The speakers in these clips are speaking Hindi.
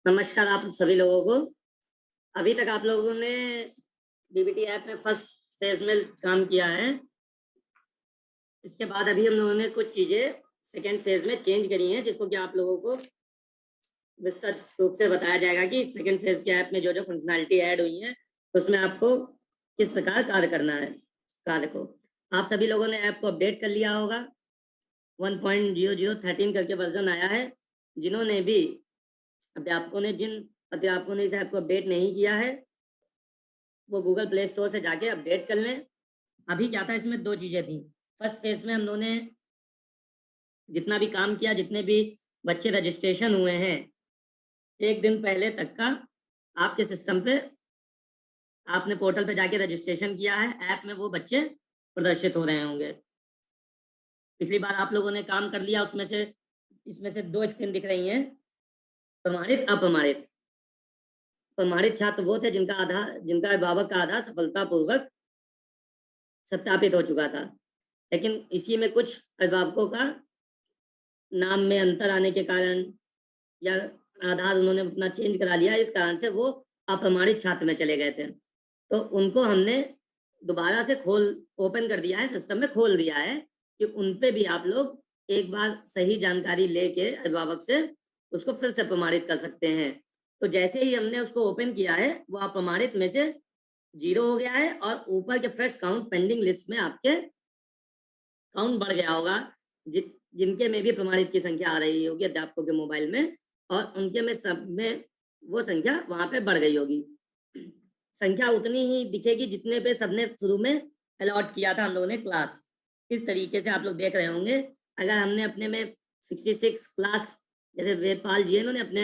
नमस्कार आप सभी लोगों को। अभी तक आप लोगों ने डीबीटी ऐप में फर्स्ट फेज में काम किया है। इसके बाद अभी हम लोगों ने कुछ चीजें सेकेंड फेज में चेंज करी हैं, जिसको कि आप लोगों को विस्तृत रूप से बताया जाएगा कि सेकेंड फेज के ऐप में जो जो फंक्शनैलिटी ऐड हुई है उसमें आपको किस प्रकार कार्य करना है। कार्य को आप सभी लोगों ने ऐप को अपडेट कर लिया होगा। 1.0013 करके वर्जन आया है। जिन्होंने भी जिन अध्यापकों ने इस ऐप को अपडेट नहीं किया है वो गूगल प्ले स्टोर से जाके अपडेट कर लें। अभी क्या था, इसमें दो चीजें थी। फर्स्ट फेज में हम लोगों ने जितना भी काम किया, जितने भी बच्चे रजिस्ट्रेशन हुए हैं, एक दिन पहले तक का आपके सिस्टम पे आपने पोर्टल पे जाके रजिस्ट्रेशन किया है, ऐप में वो बच्चे प्रदर्शित हो रहे होंगे। पिछली बार आप लोगों ने काम कर लिया, इसमें से दो स्क्रीन दिख रही हैं, प्रमाणित अप्रमाणित। प्रमाणित छात्र वो थे जिनका अभिभावक का आधार सफलतापूर्वक सत्यापित हो चुका था, लेकिन इसी में कुछ अभिभावकों का नाम में अंतर आने के कारण या आधार उन्होंने अपना चेंज करा लिया, इस कारण से वो अप्रमाणित छात्र में चले गए थे। तो उनको हमने दोबारा से ओपन कर दिया है, सिस्टम में खोल दिया है कि उन पे भी आप लोग एक बार सही जानकारी लेके अभिभावक से उसको फिर से प्रमाणित कर सकते हैं। तो जैसे ही हमने उसको ओपन किया है वो अप्रमाणित में से 0 हो गया है और ऊपर के फ्रेश काउंट पेंडिंग लिस्ट में आपके काउंट बढ़ गया होगा। जिनके में भी प्रमाणित की संख्या आ रही होगी अध्यापकों के मोबाइल में, और उनके में सब में वो संख्या वहां पे बढ़ गई होगी। संख्या उतनी ही दिखेगी जितने पे सबने शुरू में अलॉट किया था हम लोगों ने क्लास। इस तरीके से आप लोग देख रहे होंगे। अगर हमने अपने में 66 क्लास, जैसे वेदपाल जी इन्होंने अपने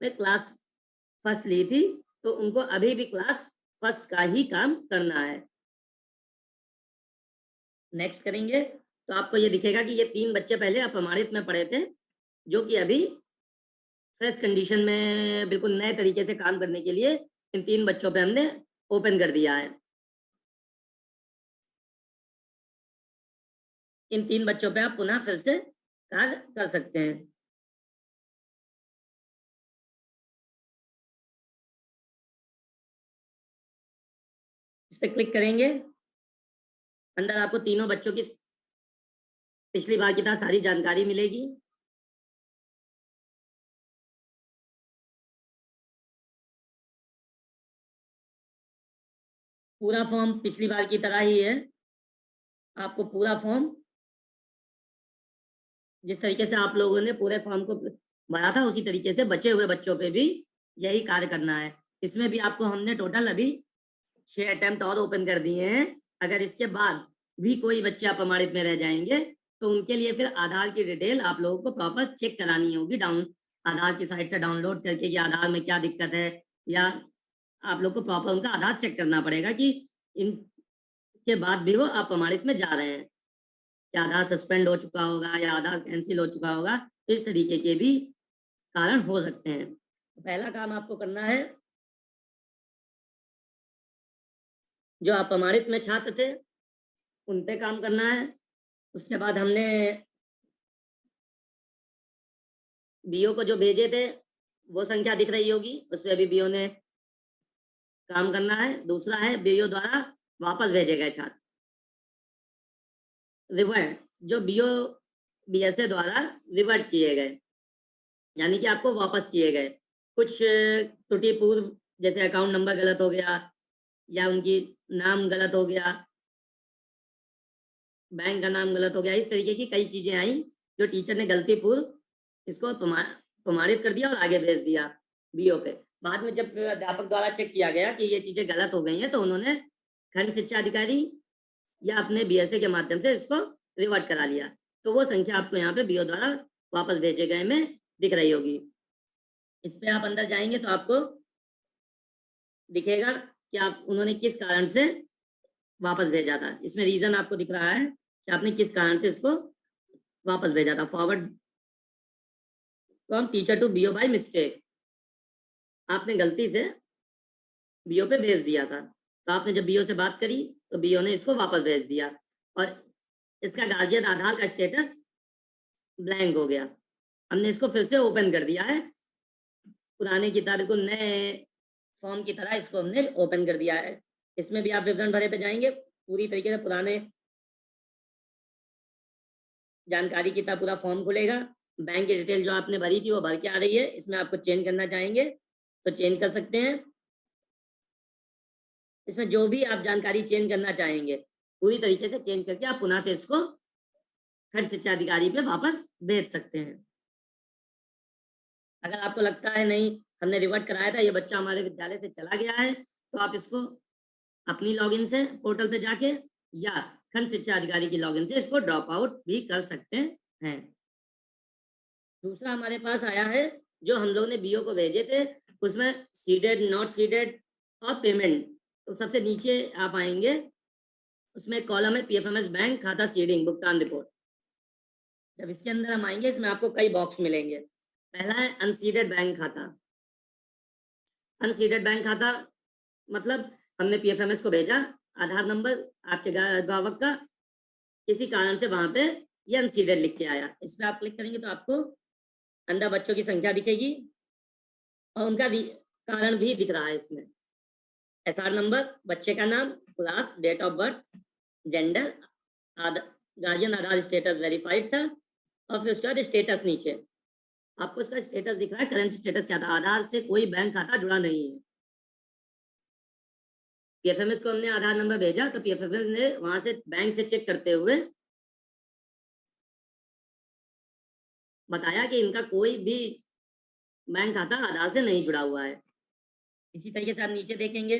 में क्लास फर्स्ट ली थी, तो उनको अभी भी क्लास फर्स्ट का ही काम करना है। नेक्स्ट करेंगे तो आपको ये दिखेगा कि ये 3 बच्चे पहले अप्रमाणित में पढ़े थे, जो कि अभी फ्रेश कंडीशन में बिल्कुल नए तरीके से काम करने के लिए इन 3 बच्चों पे हमने ओपन कर दिया है। इन 3 बच्चों पे आप पुनः फिर से कार्य कर सकते हैं। इस पे क्लिक करेंगे, अंदर आपको तीनों बच्चों की पिछली बार की तरह सारी जानकारी मिलेगी। पूरा फॉर्म पिछली बार की तरह ही है। आपको पूरा फॉर्म जिस तरीके से आप लोगों ने पूरे फॉर्म को भरा था उसी तरीके से बचे हुए बच्चों पे भी यही कार्य करना है। इसमें भी आपको हमने टोटल अभी 6 अटेम्प्ट और ओपन कर दिए हैं। अगर इसके बाद भी कोई बच्चे अप्रमाणित में रह जाएंगे तो उनके लिए फिर आधार की डिटेल आप लोगों को प्रॉपर चेक करानी होगी, आधार की साइट से डाउनलोड करके कि आधार में क्या दिक्कत है, या आप लोग को प्रॉपर उनका आधार चेक करना पड़ेगा कि इनके बाद भी वो अप्रमाणित में जा रहे हैं, या आधार सस्पेंड हो चुका होगा या आधार कैंसिल हो चुका होगा। इस तरीके के भी कारण हो सकते हैं। पहला काम आपको करना है, जो अप्रमाणित में छात्र थे उन पे काम करना है। उसके बाद हमने बीओ को जो भेजे थे वो संख्या दिख रही होगी, उसमें भी बीओ ने काम करना है। दूसरा है बीओ द्वारा वापस भेजे गए छात्र, रिवर्ट, जो बीओ बीएसए द्वारा रिवर्ट किए गए, यानी कि आपको वापस किए गए। कुछ त्रुटिपूर्व, जैसे अकाउंट नंबर गलत हो गया या उनकी नाम गलत हो गया, बैंक का नाम गलत हो गया, इस तरीके की कई चीजें आई जो टीचर ने गलती पूर्व इसको प्रमाणित कर दिया और आगे भेज दिया बीओ पे। बाद में जब अध्यापक द्वारा चेक किया गया कि ये चीजें गलत हो गई हैं तो उन्होंने खंड शिक्षा अधिकारी या अपने बीएसए के माध्यम से इसको रिवर्ट करा लिया। तो वो संख्या आपको यहाँ पे बीओ द्वारा वापस भेजे गए में दिख रही होगी। इस पे आप अंदर जाएंगे तो आपको दिखेगा कि आप उन्होंने किस कारण से वापस भेजा था। इसमें रीजन आपको दिख रहा है कि आपने किस कारण से इसको वापस भेजा था। Forward from teacher to BO by mistake, आपने गलती से बीओ पे भेज दिया था। तो आपने जब बीओ से बात करी तो बीओ ने इसको वापस भेज दिया और इसका गार्जियन आधार का स्टेटस ब्लैंक हो गया। हमने इसको फिर से ओपन कर दिया है पुराने की तरह बिल्कुल नए फॉर्म की तरह इसको हमने ओपन कर दिया है। इसमें भी आप विवरण भरे पे जाएंगे, पूरी तरीके से पुराने जानकारी की तरह पूरा फॉर्म खुलेगा। बैंक की डिटेल जो आपने भरी थी वो भर के आ रही है। इसमें आपको चेंज करना चाहेंगे तो चेंज कर सकते हैं। इसमें जो भी आप जानकारी चेंज करना चाहेंगे पूरी तरीके से चेंज करके आप पुनः से इसको खंड शिक्षा अधिकारी पे वापस भेज सकते हैं। अगर आपको लगता है नहीं हमने रिवर्ट कराया था, ये बच्चा हमारे विद्यालय से चला गया है, तो आप इसको अपनी लॉगिन से पोर्टल पे जाके या खंड शिक्षा अधिकारी की लॉगिन से इसको ड्रॉप आउट भी कर सकते हैं। दूसरा हमारे पास आया है जो हम लोग ने बीओ को भेजे थे, उसमें सीडेड, नॉट सीडेड और पेमेंट। तो सबसे नीचे आप आएंगे, उसमें एक कॉलम है पीएफएमएस बैंक खाता सीडिंग भुगतान रिपोर्ट। जब इसके अंदर हम आएंगे इसमें आपको कई बॉक्स मिलेंगे। पहला है अनसीडेड बैंक खाता। अनसीडेड बैंक खाता मतलब हमने पीएफएमएस को भेजा, आधार नंबर आपके अभिभावक का किसी कारण से वहां पे ये अनसीडेड लिख के आया। इस पर आप क्लिक करेंगे तो आपको अंदर बच्चों की संख्या दिखेगी और उनका कारण भी दिख रहा है इसमें। एसआर नंबर, बच्चे का नाम, class, date of birth, gender, guardian Aadhaar status verified था और फिर उसके बाद स्टेटस नीचे आपको इसका स्टेटस दिख रहा है। करंट स्टेटस क्या था? आधार से कोई बैंक खाता जुड़ा नहीं है। पीएफएमएस को हमने आधार नंबर भेजा तो पीएफएमएस ने वहां से बैंक से चेक करते हुए बताया कि इनका कोई भी बैंक खाता आधार से नहीं जुड़ा हुआ है। इसी तरीके से आप नीचे देखेंगे,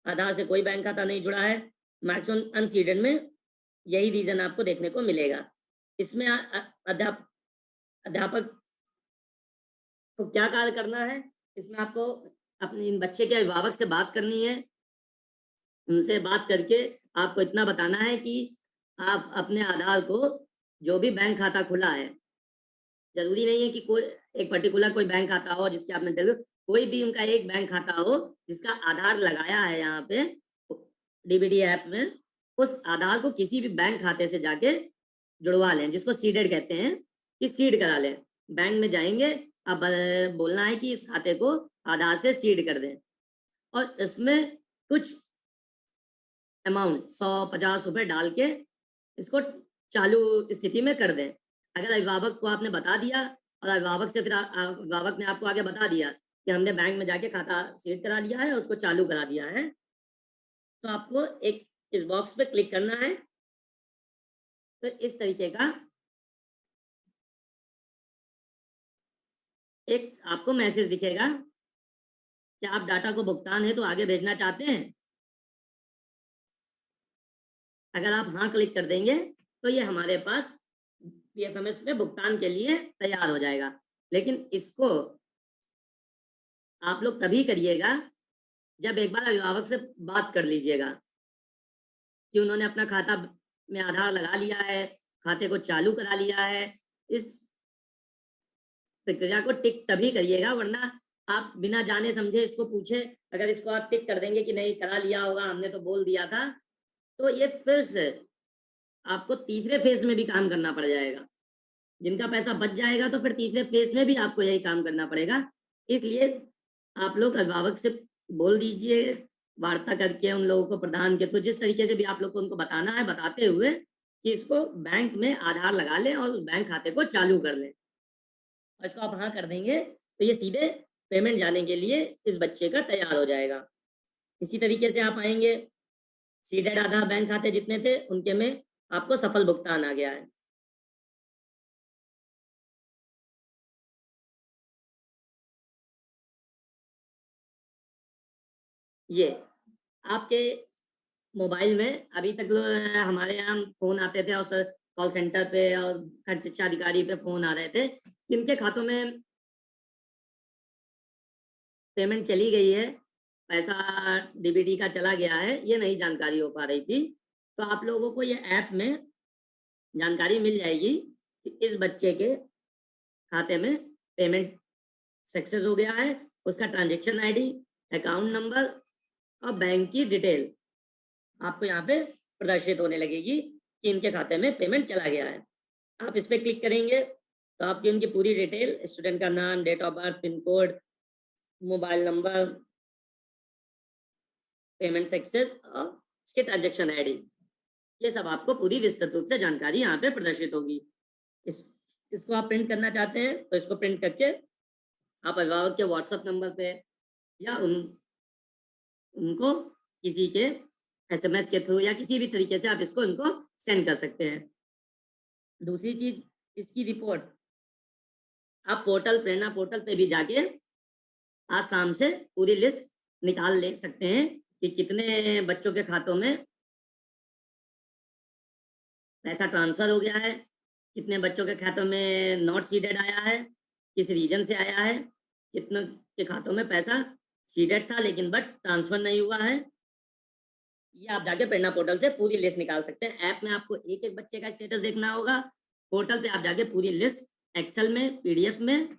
आधार से कोई बैंक खाता नहीं जुड़ा है। मैक्सिमम अनसीडेड में यही रीजन आपको देखने को मिलेगा। इसमें अध्यापक को क्या कार्य करना है, इसमें आपको अपने इन बच्चे के अभिभावक से बात करनी है। उनसे बात करके आपको इतना बताना है कि आप अपने आधार को जो भी बैंक खाता खुला है, जरूरी नहीं है कि कोई एक पर्टिकुलर कोई बैंक खाता हो जिसके आपने कोई भी उनका एक बैंक खाता हो जिसका आधार लगाया है यहाँ पे डीबीडी ऐप में, उस आधार को किसी भी बैंक खाते से जाके जुड़वा लें, जिसको सीडेड कहते हैं, कि सीड करा लें। बैंक में जाएंगे, अब बोलना है कि इस खाते को आधार से सीड कर दें और इसमें कुछ अमाउंट 100-50 रुपए डाल के इसको चालू स्थिति में कर दें। अगर अभिभावक को आपने बता दिया और अभिभावक से फिर अभिभावक ने आपको आगे बता दिया कि हमने बैंक में जाके खाता सीड करा लिया है, उसको चालू करा दिया है, तो आपको एक इस बॉक्स पे क्लिक करना है। तो इस तरीके का एक आपको मैसेज दिखेगा कि आप डाटा को भुगतान है तो आगे भेजना चाहते हैं। अगर आप हाँ क्लिक कर देंगे तो ये हमारे पास पीएफएमएस में भुगतान के लिए तैयार हो जाएगा। लेकिन इसको आप लोग तभी करिएगा जब एक बार अभिभावक से बात कर लीजिएगा कि उन्होंने अपना खाता में आधार लगा लिया है, खाते को चालू करा लिया है। इस प्रक्रिया को टिक तभी करिएगा, वरना आप बिना जाने समझे इसको पूछे अगर इसको आप टिक कर देंगे कि नहीं करा लिया होगा हमने तो बोल दिया था, तो ये फिर से आपको तीसरे फेज में भी काम करना पड़ जाएगा। जिनका पैसा बच जाएगा तो फिर तीसरे फेज में भी आपको यही काम करना पड़ेगा। इसलिए आप लोग अभिभावक से बोल दीजिए, वार्ता करके उन लोगों को प्रदान के, तो जिस तरीके से भी आप लोग को उनको बताना है बताते हुए कि इसको बैंक में आधार लगा लें और बैंक खाते को चालू कर लें। और इसको आप हाँ कर देंगे तो ये सीधे पेमेंट जाने के लिए इस बच्चे का तैयार हो जाएगा। इसी तरीके से आप आएंगे, सीडेड आधार बैंक खाते जितने थे उनके में आपको सफल भुगतान आ गया है। ये आपके मोबाइल में अभी तक हमारे यहाँ फोन आते थे और कॉल सेंटर पे और खंड शिक्षा अधिकारी पे फोन आ रहे थे, किनके खातों में पेमेंट चली गई है, पैसा डीबीटी का चला गया है, ये नहीं जानकारी हो पा रही थी। तो आप लोगों को ये ऐप में जानकारी मिल जाएगी कि इस बच्चे के खाते में पेमेंट सक्सेस हो गया है, उसका ट्रांजैक्शन आईडी, अकाउंट नंबर और बैंक की डिटेल आपको यहाँ पे प्रदर्शित होने लगेगी कि इनके खाते में पेमेंट चला गया है। आप इस पर क्लिक करेंगे तो आपकी उनकी पूरी डिटेल, स्टूडेंट का नाम, date of birth, pin code, mobile number, payment success और उसके ट्रांजेक्शन आईडी, ये सब आपको पूरी विस्तृत रूप से जानकारी यहाँ पे प्रदर्शित होगी। इसको आप प्रिंट करना चाहते हैं तो इसको प्रिंट करके आप अभिभावक के व्हाट्सएप नंबर पे या उनको किसी के SMS के थ्रू या किसी भी तरीके से आप इसको उनको सेंड कर सकते हैं। दूसरी चीज, इसकी रिपोर्ट आप पोर्टल, प्रेरणा पोर्टल पे भी जाके आज शाम से पूरी लिस्ट निकाल ले सकते हैं कि कितने बच्चों के खातों में पैसा ट्रांसफर हो गया है, कितने बच्चों के खातों में नॉट सीडेड आया है, किस रीजन से आया है, कितने के खातों में पैसा सीडेड था लेकिन बट ट्रांसफर नहीं हुआ है। ये आप जाके प्रेरणा पोर्टल से पूरी लिस्ट निकाल सकते हैं। ऐप में आपको एक एक बच्चे का स्टेटस देखना होगा, पोर्टल पे आप जाके पूरी लिस्ट एक्सेल में, PDF में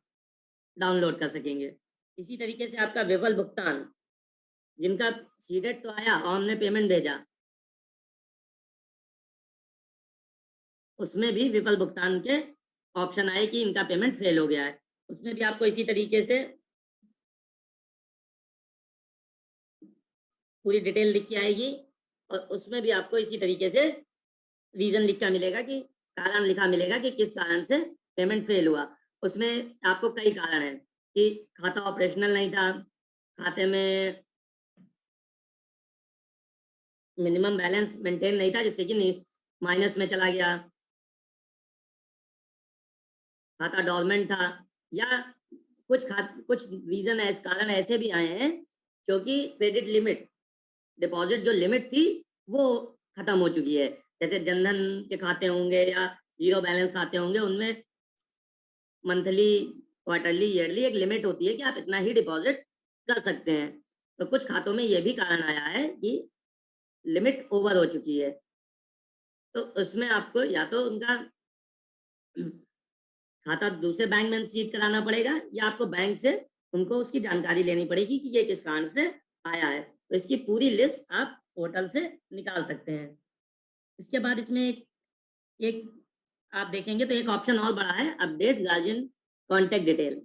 डाउनलोड कर सकेंगे। इसी तरीके से आपका विफल भुगतान, जिनका सीडेड तो आया और हमने पेमेंट भेजा, उसमें भी विफल भुगतान के ऑप्शन आए कि इनका पेमेंट फेल हो गया है, उसमें भी आपको इसी तरीके से पूरी डिटेल लिख के आएगी और उसमें भी आपको इसी तरीके से रीजन लिखा मिलेगा कि कारण लिखा मिलेगा कि किस कारण से पेमेंट फेल हुआ। उसमें आपको कई कारण है कि खाता ऑपरेशनल नहीं था, खाते में मिनिमम बैलेंस मेंटेन नहीं था जिससे कि माइनस में चला गया, खाता डॉर्मेंट था, या कुछ रीजन है, कारण ऐसे भी आए हैं क्योंकि क्रेडिट लिमिट, डिपॉजिट जो लिमिट थी वो खत्म हो चुकी है। जैसे जनधन के खाते होंगे या जीरो बैलेंस खाते होंगे, उनमें मंथली, क्वार्टरली, ईयरली एक लिमिट होती है कि आप इतना ही डिपॉजिट कर सकते हैं। तो कुछ खातों में ये भी कारण आया है कि लिमिट ओवर हो चुकी है, तो उसमें आपको या तो उनका खाता दूसरे बैंक में सीट कराना पड़ेगा या आपको बैंक से उनको उसकी जानकारी लेनी पड़ेगी कि ये किस कारण से आया है। तो इसकी पूरी लिस्ट आप पोर्टल से निकाल सकते हैं। इसके बाद इसमें एक आप देखेंगे तो एक ऑप्शन और बड़ा है, अपडेट गार्जियन कॉन्टेक्ट डिटेल।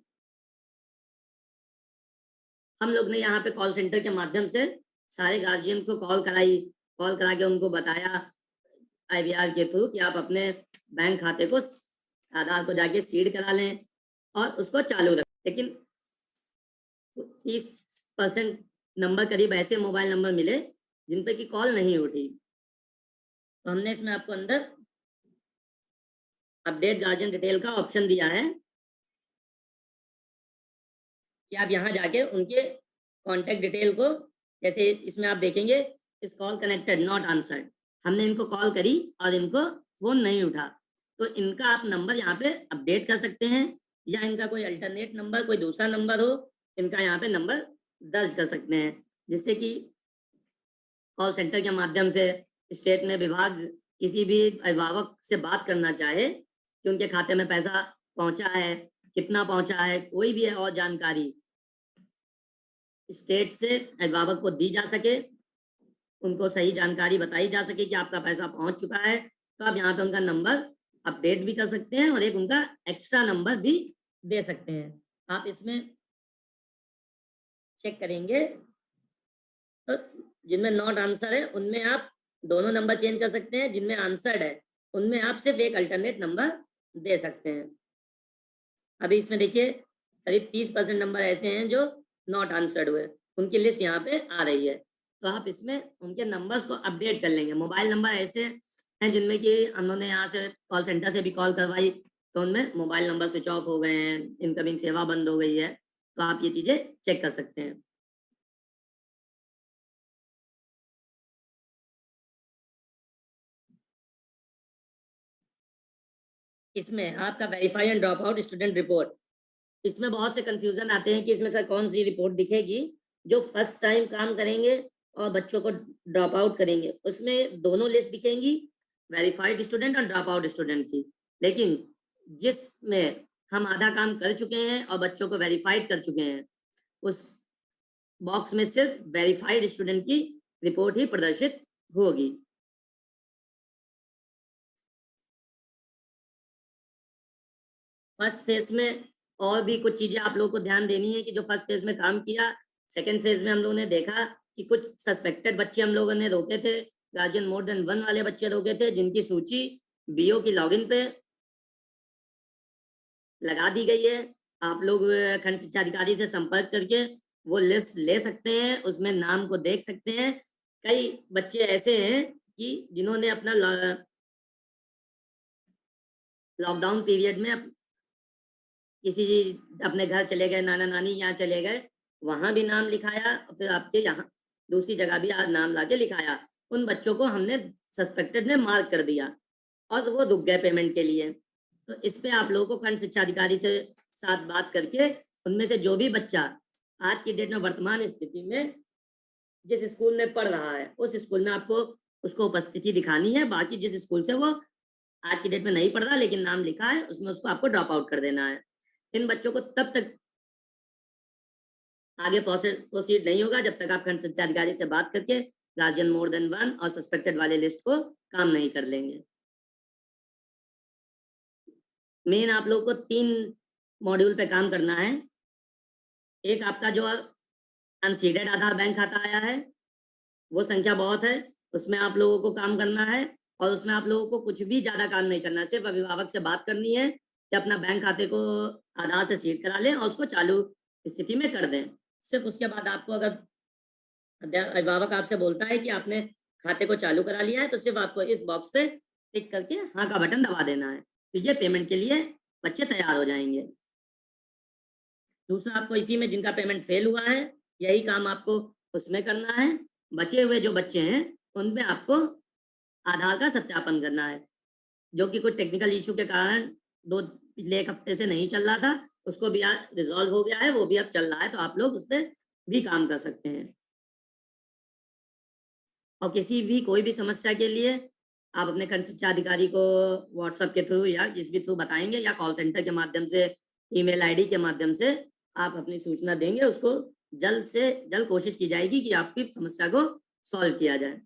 हम लोग ने यहाँ पे कॉल सेंटर के माध्यम से सारे गार्जियन को कॉल करा के उनको बताया IVR के थ्रू कि आप अपने बैंक खाते को, आधार को जाके सीड करा लें और उसको चालू रखें। लेकिन 30% नंबर करीब ऐसे मोबाइल नंबर मिले जिन पे की कॉल नहीं उठी, तो हमने इसमें आपको अंदर अपडेट गार्जियन डिटेल का ऑप्शन दिया है कि आप यहाँ जाके उनके कॉन्टेक्ट डिटेल को, जैसे इसमें आप देखेंगे इस कॉल कनेक्टेड नॉट आंसर्ड, हमने इनको कॉल करी और इनको फोन नहीं उठा, तो इनका आप नंबर यहाँ पे अपडेट कर सकते हैं या इनका कोई अल्टरनेट नंबर, कोई दूसरा नंबर हो, इनका यहाँ पे नंबर दर्ज कर सकते हैं, जिससे कि कॉल सेंटर के माध्यम से स्टेट में विभाग किसी भी अभिभावक से बात करना चाहे कि उनके खाते में पैसा पहुंचा है, कितना पहुंचा है, कोई भी और जानकारी स्टेट से अभिभावक को दी जा सके, उनको सही जानकारी बताई जा सके कि आपका पैसा पहुंच चुका है, तो आप यहाँ पे उनका नंबर अपडेट भी कर सकते हैं और एक उनका एक्स्ट्रा नंबर भी दे सकते हैं। आप इसमें चेक करेंगे तो जिनमें नॉट आंसर है उनमें आप दोनों नंबर चेंज कर सकते हैं, जिनमें आंसर्ड है उनमें आप सिर्फ एक अल्टरनेट नंबर दे सकते हैं। अभी इसमें देखिए करीब 30% नंबर ऐसे हैं जो नॉट आंसर्ड हुए, उनकी लिस्ट यहाँ पे आ रही है, तो आप इसमें उनके नंबर्स को अपडेट कर लेंगे। मोबाइल नंबर ऐसे हैं जिनमें कि हम लोगों ने यहाँ से कॉल सेंटर से भी कॉल करवाई तो उनमें मोबाइल नंबर स्विच ऑफ हो गए हैं, इनकमिंग सेवा बंद हो गई है, तो आप ये चीजें चेक कर सकते हैं। इसमें आपका verify and drop out student report, इसमें बहुत से कंफ्यूजन आते हैं कि इसमें सर कौन सी रिपोर्ट दिखेगी, जो फर्स्ट टाइम काम करेंगे और बच्चों को ड्रॉप आउट करेंगे उसमें दोनों लिस्ट दिखेंगी, वेरीफाइड स्टूडेंट और ड्रॉप आउट स्टूडेंट की। लेकिन जिसमें हम आधा काम कर चुके हैं और बच्चों को वेरीफाइड कर चुके हैं, उस बॉक्स में सिर्फ वेरीफाइड स्टूडेंट की रिपोर्ट ही प्रदर्शित होगी। फर्स्ट फेज में और भी कुछ चीजें आप लोगों को ध्यान देनी है कि जो फर्स्ट फेज में काम किया, सेकेंड फेज में हम लोगों ने देखा कि कुछ सस्पेक्टेड बच्चे हम लोगों ने रोके थे, गार्जियन मोर देन 1 वाले बच्चे रोके थे, जिनकी सूची बीओ की लॉगिन पे लगा दी गई है। आप लोग खंड शिक्षा अधिकारी से संपर्क करके वो लिस्ट ले सकते हैं, उसमें नाम को देख सकते हैं। कई बच्चे ऐसे हैं कि जिन्होंने अपना लॉकडाउन पीरियड में किसी अपने घर चले गए, नाना नानी यहाँ चले गए, वहां भी नाम लिखाया, फिर आपके यहाँ दूसरी जगह भी नाम लाके लिखाया। उन बच्चों को हमने सस्पेक्टेड में मार्क कर दिया और वो रुक गए पेमेंट के लिए। तो इस पे आप लोगों को खंड शिक्षा अधिकारी से साथ बात करके उनमें से जो भी बच्चा आज की डेट में वर्तमान स्थिति में जिस स्कूल में पढ़ रहा है उस स्कूल में आपको उसको उपस्थिति दिखानी है। बाकी जिस स्कूल से वो आज की डेट में नहीं पढ़ रहा लेकिन नाम लिखा है, उसमें उसको आपको ड्रॉप आउट कर देना है। इन बच्चों को तब तक आगे प्रोसीड नहीं होगा जब तक आप खंड शिक्षा अधिकारी से बात करके गार्जियन मोर देन 1 और सस्पेक्टेड वाले लिस्ट को काम नहीं कर लेंगे। मेन आप लोग को 3 मॉड्यूल पे काम करना है। एक आपका जो अनसीडेड आधार बैंक खाता आया है, वो संख्या बहुत है, उसमें आप लोगों को काम करना है और उसमें आप लोगों को कुछ भी ज्यादा काम नहीं करना है, सिर्फ अभिभावक से बात करनी है कि अपना बैंक खाते को आधार से सीड करा लें और उसको चालू स्थिति में कर दें। सिर्फ उसके बाद आपको अगर अभिभावक आपसे बोलता है कि आपने खाते को चालू करा लिया है तो सिर्फ आपको इस बॉक्स पे टिक करके हाँ का बटन दबा देना है, तो ये पेमेंट के लिए बच्चे तैयार हो जाएंगे। दूसरा, आपको इसी में जिनका पेमेंट फेल हुआ है यही काम आपको उसमें करना है। बचे हुए जो बच्चे हैं उनमें आपको आधार का सत्यापन करना है, जो कि कुछ टेक्निकल इशू के कारण पिछले 1 हफ्ते से नहीं चल रहा था, उसको भी रिजॉल्व हो गया है, वो भी अब चल रहा है, तो आप लोग उस पर भी काम कर सकते हैं। और किसी भी कोई भी समस्या के लिए आप अपने खंड शिक्षा अधिकारी को व्हाट्सएप के थ्रू या जिस भी थ्रू बताएंगे या कॉल सेंटर के माध्यम से, ईमेल आईडी के माध्यम से आप अपनी सूचना देंगे, उसको जल्द से जल्द कोशिश की जाएगी कि आपकी समस्या को सॉल्व किया जाए।